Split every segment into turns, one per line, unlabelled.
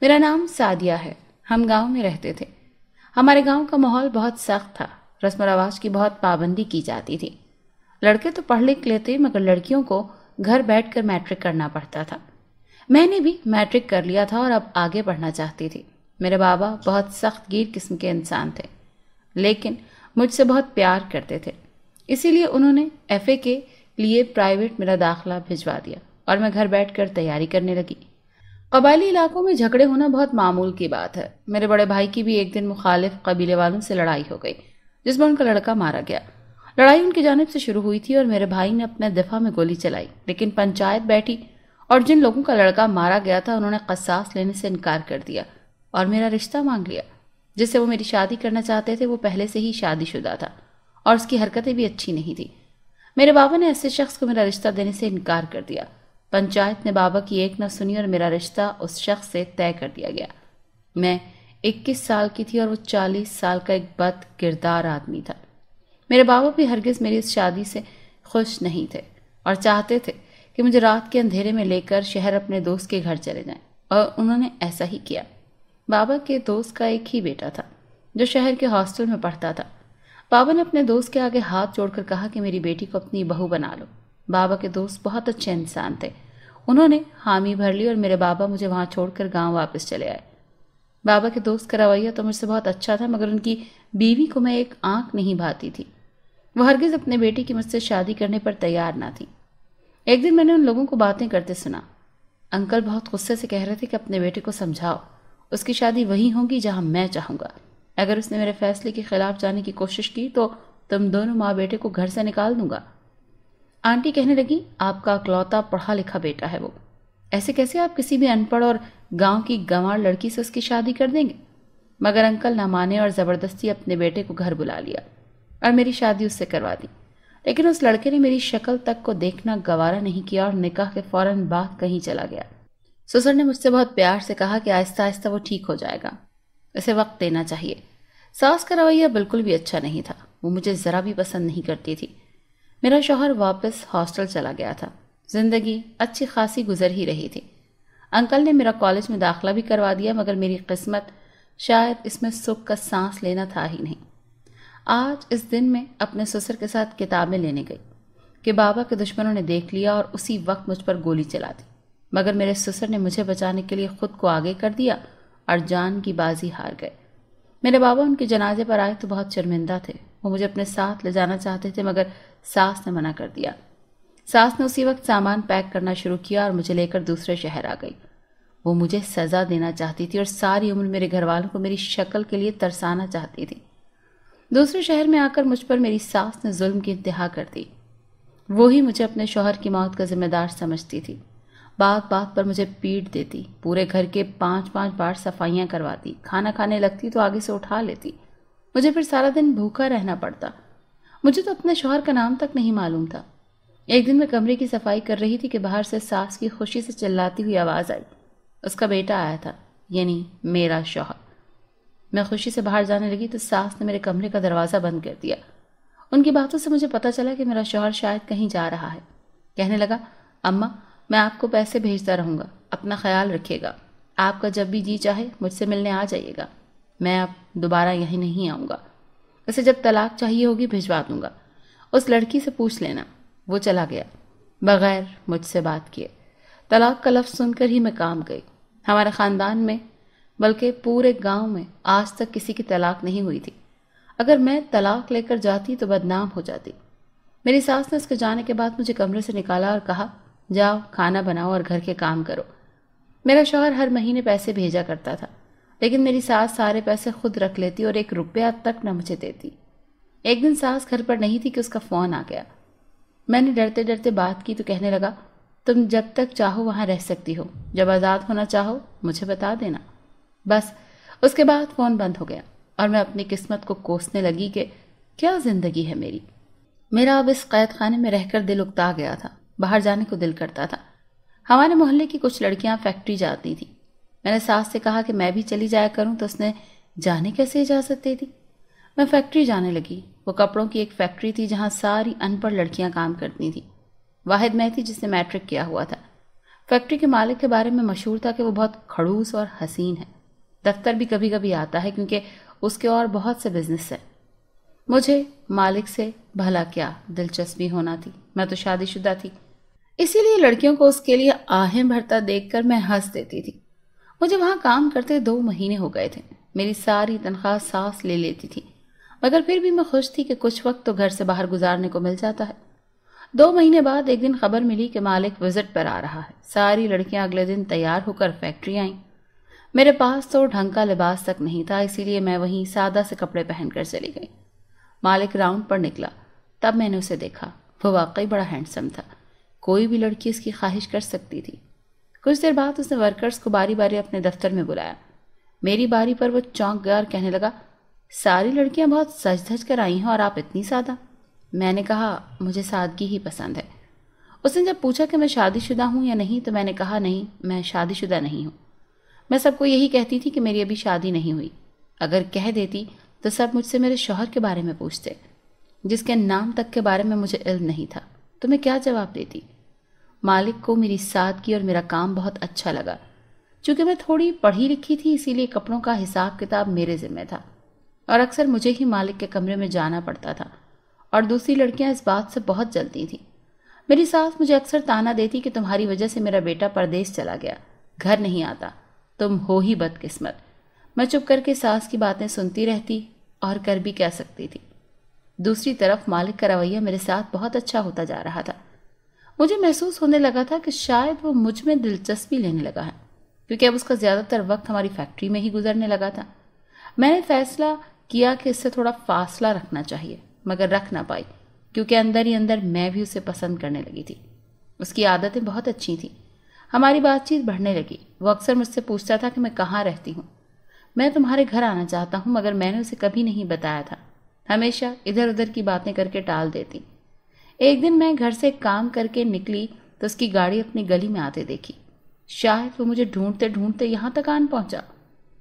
میرا نام سعدیہ ہے۔ ہم گاؤں میں رہتے تھے۔ ہمارے گاؤں کا ماحول بہت سخت تھا۔ رسم و رواج کی بہت پابندی کی جاتی تھی۔ لڑکے تو پڑھ لکھ لیتے مگر لڑکیوں کو گھر بیٹھ کر میٹرک کرنا پڑتا تھا۔ میں نے بھی میٹرک کر لیا تھا اور اب آگے پڑھنا چاہتی تھی۔ میرے بابا بہت سخت گیر قسم کے انسان تھے، لیکن مجھ سے بہت پیار کرتے تھے۔ اسی لیے انہوں نے ایف اے کے لیے پرائیویٹ میرا داخلہ بھجوا دیا اور میں گھر بیٹھ کر تیاری کرنے لگی۔ قبائلی علاقوں میں جھگڑے ہونا بہت معمول کی بات ہے۔ میرے بڑے بھائی کی بھی ایک دن مخالف قبیلے والوں سے لڑائی ہو گئی، جس میں ان کا لڑکا مارا گیا۔ لڑائی ان کی جانب سے شروع ہوئی تھی اور میرے بھائی نے اپنے دفاع میں گولی چلائی، لیکن پنچایت بیٹھی اور جن لوگوں کا لڑکا مارا گیا تھا انہوں نے قصاص لینے سے انکار کر دیا اور میرا رشتہ مانگ لیا۔ جس سے وہ میری شادی کرنا چاہتے تھے وہ پہلے سے ہی شادی شدہ تھا اور اس کی حرکتیں بھی اچھی نہیں تھی۔ میرے بابا نے ایسے شخص کو میرا رشتہ دینے سے انکار کر دیا۔ پنچایت نے بابا کی ایک نہ سنی اور میرا رشتہ اس شخص سے طے کر دیا گیا۔ میں 21 سال کی تھی اور وہ 40 سال کا ایک بد کردار آدمی تھا۔ میرے بابا بھی ہرگز میری اس شادی سے خوش نہیں تھے اور چاہتے تھے کہ مجھے رات کے اندھیرے میں لے کر شہر اپنے دوست کے گھر چلے جائیں، اور انہوں نے ایسا ہی کیا۔ بابا کے دوست کا ایک ہی بیٹا تھا جو شہر کے ہاسٹل میں پڑھتا تھا۔ بابا نے اپنے دوست کے آگے ہاتھ جوڑ کر کہا کہ میری بیٹی کو اپنی بہو بنا لو۔ بابا کے دوست بہت اچھے انسان تھے۔ انہوں نے حامی بھر لی اور میرے بابا مجھے وہاں چھوڑ کر گاؤں واپس چلے آئے۔ بابا کے دوست کا رویہ تو مجھ سے بہت اچھا تھا مگر ان کی بیوی کو میں ایک آنکھ نہیں بھاتی تھی۔ وہ ہرگز اپنے بیٹی کی مجھ سے شادی کرنے پر تیار نہ تھی۔ ایک دن میں نے ان لوگوں کو باتیں کرتے سنا۔ انکل بہت غصے سے کہہ رہے تھے کہ اپنے بیٹے کو سمجھاؤ، اس کی شادی وہی ہوگی جہاں میں چاہوں گا۔ اگر اس نے میرے فیصلے کے خلاف جانے کی کوشش کی تو تم دونوں ماں بیٹے کو گھر سے نکال دوں گا۔ آنٹی کہنے لگی، آپ کا اکلوتا پڑھا لکھا بیٹا ہے وہ، ایسے کیسے آپ کسی بھی ان پڑھ اور گاؤں کی گنوار لڑکی سے اس کی شادی کر دیں گے؟ مگر انکل نہ مانے اور زبردستی اپنے بیٹے کو گھر بلا لیا اور میری شادی اس سے کروا دی۔ لیکن اس لڑکے نے میری شکل تک کو دیکھنا گوارا نہیں کیا اور نکاح کے فوراً بعد کہیں چلا گیا۔ سسر نے مجھ سے بہت پیار سے کہا کہ آہستہ آہستہ وہ ٹھیک ہو جائے گا، اسے وقت دینا چاہیے۔ ساس کا رویہ بالکل بھی اچھا نہیں تھا، وہ مجھے ذرا بھی پسند نہیں کرتی تھی۔ میرا شوہر واپس ہاسٹل چلا گیا تھا۔ زندگی اچھی خاصی گزر ہی رہی تھی۔ انکل نے میرا کالج میں داخلہ بھی کروا دیا مگر میری قسمت شاید اس میں سکھ کا سانس لینا تھا ہی نہیں۔ آج اس دن میں اپنے سسر کے ساتھ کتابیں لینے گئی کہ بابا کے دشمنوں نے دیکھ لیا اور اسی وقت مجھ پر گولی چلا دی، مگر میرے سسر نے مجھے بچانے کے لیے خود کو آگے کر دیا اور جان کی بازی ہار گئے۔ میرے بابا ان کے جنازے پر آئے تو بہت شرمندہ تھے۔ وہ مجھے اپنے ساتھ لے جانا چاہتے تھے مگر ساس نے منع کر دیا۔ ساس نے اسی وقت سامان پیک کرنا شروع کیا اور مجھے لے کر دوسرے شہر آ گئی۔ وہ مجھے سزا دینا چاہتی تھی اور ساری عمر میرے گھر والوں کو میری شکل کے لیے ترسانا چاہتی تھی۔ دوسرے شہر میں آ کر مجھ پر میری ساس نے ظلم کی انتہا کر دی۔ وہی مجھے اپنے شوہر کی موت کا ذمہ دار سمجھتی تھی۔ بات بات پر مجھے پیٹ دیتی، پورے گھر کے 5 بار صفائیاں کرواتی، کھانا کھانے لگتی تو آگے سے اٹھا لیتی۔ مجھے پھر سارا دن بھوکا رہنا پڑتا۔ مجھے تو اپنے شوہر کا نام تک نہیں معلوم تھا۔ ایک دن میں کمرے کی صفائی کر رہی تھی کہ باہر سے ساس کی خوشی سے چلاتی ہوئی آواز آئی۔ اس کا بیٹا آیا تھا، یعنی میرا شوہر۔ میں خوشی سے باہر جانے لگی تو ساس نے میرے کمرے کا دروازہ بند کر دیا۔ ان کی باتوں سے مجھے پتا چلا کہ میرا شوہر شاید کہیں جا رہا ہے۔ کہنے لگا، اماں میں آپ کو پیسے بھیجتا رہوں گا، اپنا خیال رکھیے گا، آپ کا جب بھی جی چاہے مجھ سے ملنے آ جائیے گا، میں اب دوبارہ یہیں نہیں آؤں گا۔ اسے جب طلاق چاہیے ہوگی بھجوا دوں گا، اس لڑکی سے پوچھ لینا۔ وہ چلا گیا بغیر مجھ سے بات کیے۔ طلاق کا لفظ سن کر ہی میں کام گئی۔ ہمارے خاندان میں بلکہ پورے گاؤں میں آج تک کسی کی طلاق نہیں ہوئی تھی۔ اگر میں طلاق لے کر جاتی تو بدنام ہو جاتی۔ میری ساس نے اس کے جانے کے بعد مجھے کمرے سے نکالا اور کہا، جاؤ کھانا بناؤ اور گھر کے کام کرو۔ میرا شوہر ہر مہینے پیسے بھیجا کرتا تھا، لیکن میری ساس سارے پیسے خود رکھ لیتی اور 1 روپیہ تک نہ مجھے دیتی۔ ایک دن ساس گھر پر نہیں تھی کہ اس کا فون آ گیا۔ میں نے ڈرتے ڈرتے بات کی تو کہنے لگا، تم جب تک چاہو وہاں رہ سکتی ہو، جب آزاد ہونا چاہو مجھے بتا دینا۔ بس اس کے بعد فون بند ہو گیا اور میں اپنی قسمت کو کوسنے لگی کہ کیا زندگی ہے میری۔ میرا اب اس قید خانے میں رہ کر دل اکتا گیا تھا، باہر جانے کو دل کرتا تھا۔ ہمارے محلے کی کچھ لڑکیاں فیکٹری جاتی تھیں۔ میں نے ساس سے کہا کہ میں بھی چلی جایا کروں تو اس نے جانے کیسے اجازت دے دی۔ میں فیکٹری جانے لگی۔ وہ کپڑوں کی ایک فیکٹری تھی جہاں ساری ان پڑھ لڑکیاں کام کرتی تھیں۔ واحد میں تھی جس نے میٹرک کیا ہوا تھا۔ فیکٹری کے مالک کے بارے میں مشہور تھا کہ وہ بہت کھڑوس اور حسین ہے. دفتر بھی کبھی کبھی آتا ہے کیونکہ اس کے اور بہت سے بزنس ہیں. مجھے مالک سے بھلا کیا دلچسپی ہونا تھی، میں تو شادی شدہ تھی. اسی لیے لڑکیوں کو اس کے لیے آہیں بھرتا دیکھ کر میں ہنس دیتی تھی. مجھے وہاں کام کرتے 2 مہینے ہو گئے تھے. میری ساری تنخواہ ساس لے لیتی تھی، مگر پھر بھی میں خوش تھی کہ کچھ وقت تو گھر سے باہر گزارنے کو مل جاتا ہے. 2 مہینے بعد ایک دن خبر ملی کہ مالک وزٹ پر آ رہا ہے. ساری لڑکیاں اگلے دن تیار ہو کر فیکٹری آئیں. میرے پاس تو ڈھنگ کا لباس تک نہیں تھا، اسی لیے میں وہیں سادہ سے کپڑے پہن کر چلی گئی. مالک راؤنڈ پر نکلا، تب میں نے اسے دیکھا. وہ واقعی بڑا ہینڈسم تھا، کوئی بھی لڑکی اس کی خواہش کر سکتی تھی. کچھ دیر بعد اس نے ورکرز کو باری باری اپنے دفتر میں بلایا. میری باری پر وہ چونک گیا اور کہنے لگا، ساری لڑکیاں بہت سج دھج کر آئی ہیں اور آپ اتنی سادہ. میں نے کہا، مجھے سادگی ہی پسند ہے. اس نے جب پوچھا کہ میں شادی شدہ ہوں یا نہیں تو میں نے کہا، نہیں، میں شادی شدہ نہیں ہوں. میں سب کو یہی کہتی تھی کہ میری ابھی شادی نہیں ہوئی. اگر کہہ دیتی تو سب مجھ سے میرے شوہر کے بارے میں پوچھتے، جس کے نام تک کے بارے میں مجھے علم نہیں تھا. تو میں کیا جواب دیتی؟ مالک کو میری سادگی اور میرا کام بہت اچھا لگا. چونکہ میں تھوڑی پڑھی لکھی تھی اسی لیے کپڑوں کا حساب کتاب میرے ذمہ تھا اور اکثر مجھے ہی مالک کے کمرے میں جانا پڑتا تھا اور دوسری لڑکیاں اس بات سے بہت جلتی تھیں. میری ساس مجھے اکثر تانا دیتی کہ تمہاری وجہ سے میرا بیٹا پردیس چلا گیا، گھر نہیں آتا، تم ہو ہی بد قسمت. میں چپ کر کے ساس کی باتیں سنتی رہتی اور کر بھی کہہ سکتی تھی. دوسری طرف مالک کا رویہ میرے ساتھ بہت اچھا ہوتا جا رہا تھا. مجھے محسوس ہونے لگا تھا کہ شاید وہ مجھ میں دلچسپی لینے لگا ہے، کیونکہ اب اس کا زیادہ تر وقت ہماری فیکٹری میں ہی گزرنے لگا تھا. میں نے فیصلہ کیا کہ اس سے تھوڑا فاصلہ رکھنا چاہیے، مگر رکھ نہ پائی کیونکہ اندر ہی اندر میں بھی اسے پسند کرنے لگی تھی. اس کی عادتیں بہت اچھی تھیں. ہماری بات چیت بڑھنے لگی. وہ اکثر مجھ سے پوچھتا تھا کہ میں کہاں رہتی ہوں. میں تمہارے گھر آنا چاہتا ہوں، مگر میں نے اسے کبھی نہیں بتایا تھا. ہمیشہ ادھر ادھر کی باتیں کر کے ٹال دیتی. ایک دن میں گھر سے کام کر کے نکلی تو اس کی گاڑی اپنی گلی میں آتے دیکھی. شاید وہ مجھے ڈھونڈتے ڈھونڈتے یہاں تک آن پہنچا.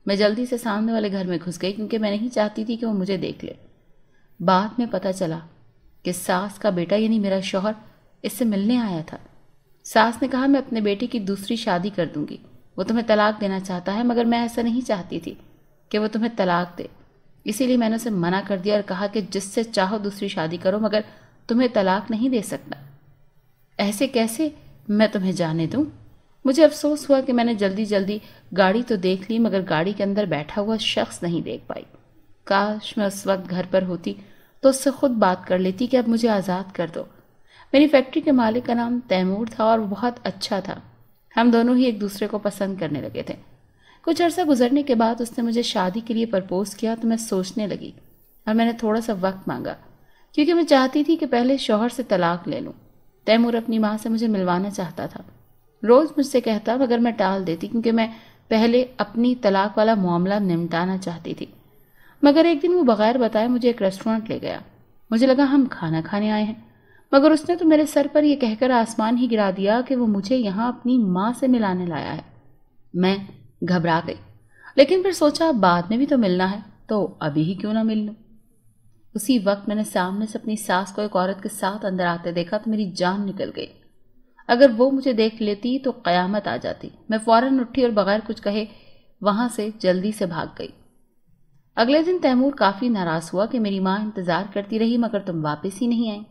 میں جلدی سے سامنے والے گھر میں گھس گئی کیونکہ میں نہیں چاہتی تھی کہ وہ مجھے دیکھ لے. بعد میں پتہ چلا کہ ساس کا بیٹا یعنی میرا شوہر اس سے ملنے آیا تھا. ساس نے کہا، میں اپنے بیٹے کی دوسری شادی کر دوں گی. وہ تمہیں طلاق دینا چاہتا ہے، مگر میں ایسا نہیں چاہتی تھی کہ وہ تمہیں طلاق دے. اسی لیے میں نے اسے منع کر دیا اور کہا کہ جس سے چاہو دوسری شادی کرو، مگر تمہیں طلاق نہیں دے سکتا. ایسے کیسے میں تمہیں جانے دوں؟ مجھے افسوس ہوا کہ میں نے جلدی جلدی گاڑی تو دیکھ لی مگر گاڑی کے اندر بیٹھا ہوا شخص نہیں دیکھ پائی. کاش میں اس وقت گھر پر ہوتی تو اس سے خود بات کر لیتی کہ اب مجھے آزاد کر دو. میری فیکٹری کے مالک کا نام تیمور تھا اور وہ بہت اچھا تھا. ہم دونوں ہی ایک دوسرے کو پسند کرنے لگے تھے. کچھ عرصہ گزرنے کے بعد اس نے مجھے شادی کے لیے پرپوز کیا تو میں سوچنے لگی اور میں نے تھوڑا سا وقت مانگا کیونکہ میں چاہتی تھی کہ پہلے شوہر سے طلاق لے لوں. تیمور اپنی ماں سے مجھے ملوانا چاہتا تھا. روز مجھ سے کہتا مگر میں ٹال دیتی کیونکہ میں پہلے اپنی طلاق والا معاملہ نمٹانا چاہتی تھی. مگر ایک دن وہ بغیر بتائے مجھے ایک ریسٹورانٹ لے گیا. مجھے لگا ہم کھانا کھانے آئے ہیں، مگر اس نے تو میرے سر پر یہ کہہ کر آسمان ہی گرا دیا کہ وہ مجھے یہاں اپنی ماں سے ملانے لایا ہے. میں گھبرا گئی، لیکن پھر سوچا بعد میں بھی تو ملنا ہے تو ابھی ہی کیوں نہ مل لوں. اسی وقت میں نے سامنے سے اپنی ساس کو ایک عورت کے ساتھ اندر آتے دیکھا تو میری جان نکل گئی. اگر وہ مجھے دیکھ لیتی تو قیامت آ جاتی. میں فوراً اٹھی اور بغیر کچھ کہے وہاں سے جلدی سے بھاگ گئی. اگلے دن تیمور کافی ناراض ہوا کہ میری ماں انتظار کرتی رہی مگر تم واپس ہی نہیں آئی.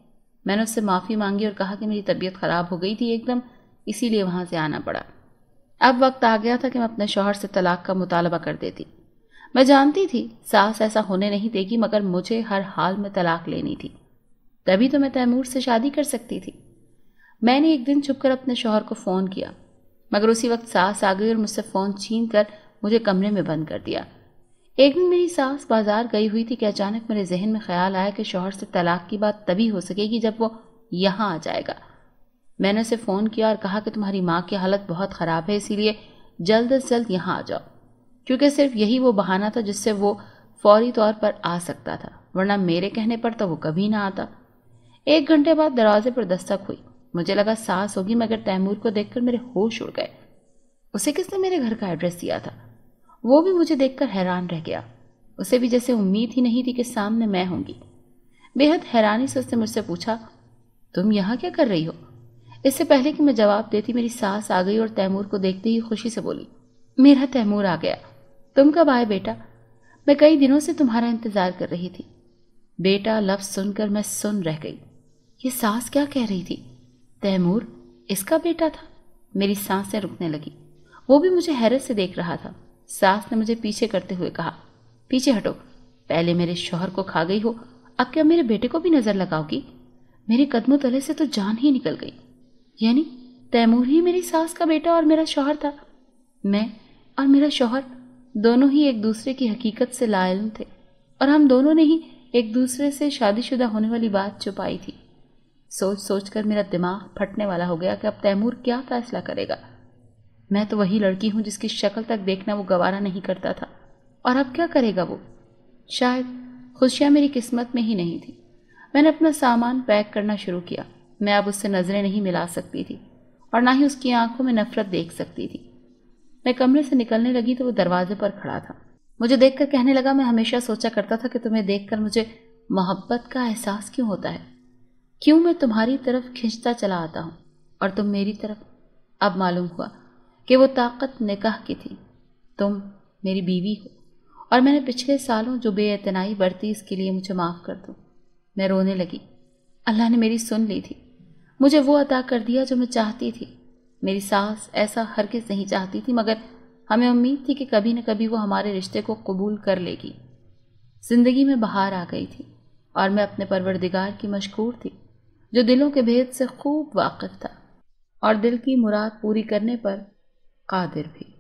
میں نے اس سے معافی مانگی اور کہا کہ میری طبیعت خراب ہو گئی تھی ایک دم، اسی لیے وہاں سے آنا پڑا. اب وقت آ گیا تھا کہ میں اپنے شوہر سے طلاق کا مطالبہ کر دیتی. میں جانتی تھی ساس ایسا ہونے نہیں دے گی مگر مجھے ہر حال میں طلاق لینی تھی، تبھی تو میں تیمور سے شادی کر سکتی تھی. میں نے ایک دن چھپ کر اپنے شوہر کو فون کیا مگر اسی وقت ساس آ گئی اور مجھ سے فون چھین کر مجھے کمرے میں بند کر دیا. ایک دن میری ساس بازار گئی ہوئی تھی کہ اچانک میرے ذہن میں خیال آیا کہ شوہر سے طلاق کی بات تبھی ہو سکے گی جب وہ یہاں آ جائے گا. میں نے اسے فون کیا اور کہا کہ تمہاری ماں کی حالت بہت خراب ہے، اسی لیے جلد از جلد یہاں آ جاؤ، کیونکہ صرف یہی وہ بہانہ تھا جس سے وہ فوری طور پر آ سکتا تھا، ورنہ میرے کہنے پر تو وہ کبھی نہ آتا. 1 گھنٹے بعد دروازے پر دستک ہوئی. مجھے لگا ساس ہوگی مگر تیمور کو دیکھ کر میرے ہوش اڑ گئے. اسے کس نے میرے گھر کا ایڈریس دیا تھا؟ وہ بھی مجھے دیکھ کر حیران رہ گیا. اسے بھی جیسے امید ہی نہیں تھی کہ سامنے میں ہوں گی. بے حد حیرانی سے اس نے مجھ سے پوچھا، تم یہاں کیا کر رہی ہو؟ اس سے پہلے کہ میں جواب دیتی میری ساس آ گئی اور تیمور کو دیکھتے ہی خوشی سے بولی، میرا تیمور آ گیا، تم کب آئے بیٹا؟ میں کئی دنوں سے تمہارا انتظار کر رہی تھی۔ بیٹا لفظ سن کر میں سن رہ گئی۔ یہ ساس کیا کہہ رہی تھی؟ تیمور اس کا بیٹا تھا؟ میری سانسیں رکنے لگی۔ وہ بھی مجھے حیرت سے دیکھ رہا تھا۔ ساس نے مجھے پیچھے کرتے ہوئے کہا، پیچھے ہٹو، پہلے میرے شوہر کو کھا گئی ہو، اب کیا میرے بیٹے کو بھی نظر لگاؤ گی؟ میرے قدموں تلے سے تو جان ہی نکل گئی۔ یعنی تیمور ہی میری ساس کا بیٹا اور میرا شوہر تھا؟ میں اور میرا شوہر دونوں ہی ایک دوسرے کی حقیقت سے لا علم تھے، اور ہم دونوں نے ہی ایک دوسرے سے شادی شدہ ہونے والی بات چھپائی تھی۔ سوچ سوچ کر میرا دماغ پھٹنے والا ہو گیا کہ اب تیمور کیا فیصلہ کرے گا۔ میں تو وہی لڑکی ہوں جس کی شکل تک دیکھنا وہ گوارا نہیں کرتا تھا، اور اب کیا کرے گا وہ؟ شاید خوشیاں میری قسمت میں ہی نہیں تھی۔ میں نے اپنا سامان پیک کرنا شروع کیا۔ میں اب اس سے نظریں نہیں ملا سکتی تھی، اور نہ ہی اس کی آنکھوں میں نفرت دیکھ سکتی تھی۔ میں کمرے سے نکلنے لگی تو وہ دروازے پر کھڑا تھا۔ مجھے دیکھ کر کہنے لگا، میں ہمیشہ سوچا کرتا تھا کہ تمہیں دیکھ کر مجھے محبت کا احساس کیوں ہوتا ہے، کیوں میں تمہاری طرف کھنچتا چلا آتا ہوں اور تم میری طرف۔ اب معلوم ہوا کہ وہ طاقت نکاح کی تھی۔ تم میری بیوی ہو، اور میں نے پچھلے سالوں جو بے اعتنائی برتی اس کے لیے مجھے معاف کر دو۔ میں رونے لگی۔ اللہ نے میری سن لی تھی، مجھے وہ عطا کر دیا جو میں چاہتی تھی۔ میری ساس ایسا ہرگز نہیں چاہتی تھی، مگر ہمیں امید تھی کہ کبھی نہ کبھی وہ ہمارے رشتے کو قبول کر لے گی۔ زندگی میں بہار آ گئی تھی، اور میں اپنے پروردگار کی مشکور تھی جو دلوں کے بھید سے خوب واقف تھا اور دل کی مراد پوری کرنے پر قادر بھی۔